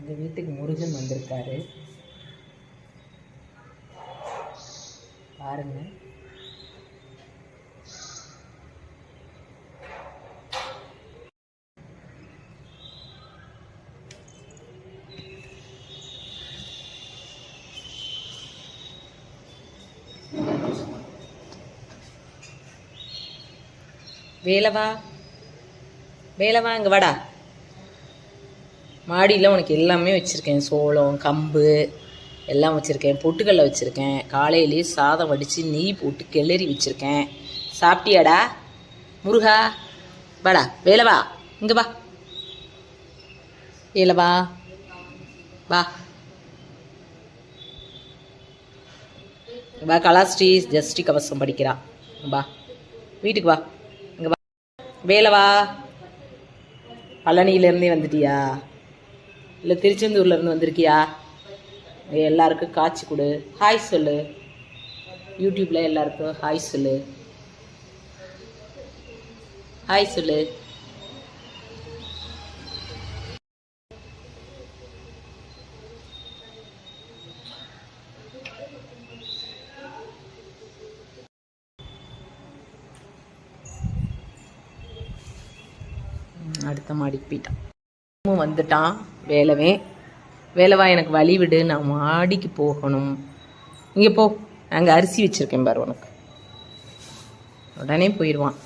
எங்கள் வீட்டுக்கு முருகன் வந்திருக்காரு பாருங்க. வேலவா வேலவா இங்கே வாடா. மாடியில் உனக்கு எல்லாமே வச்சுருக்கேன். சோளம் கம்பு எல்லாம் வச்சுருக்கேன். பொட்டுக்கடலை வச்சுருக்கேன். காலையிலேயே சாதம் வடித்து நெய் போட்டு கிளறி வச்சுருக்கேன். சாப்பிட்டியாடா முருகா? வாடா வேலவா, இங்கே வா. வேலவா வா வா. கலாஸ்ரீ ஜஸ்டி கவசம் படிக்கிறா. வா வீட்டுக்கு வா. இங்கே வா வேலவா. பழனியிலேருந்தே வந்துட்டியா இல்லை திருச்செந்தூர்லேருந்து வந்திருக்கியா? எல்லாருக்கும் காய்ச்சி கொடு. ஹாய் சொல்லு. யூடியூப்பில் எல்லாருக்கும் ஹாய் சொல்லு. ஹாய் சொல்லு. அடுத்த மாடிக்கு போயிட்டான். வந்துட்டான் வேலவா எனக்கு வழி விடு, நான் மாடிக்கு போகணும். இங்கே போ, அங்கே அரிசி வச்சுருக்கேன் பாரு உனக்கு. உடனே போயிடுவான்.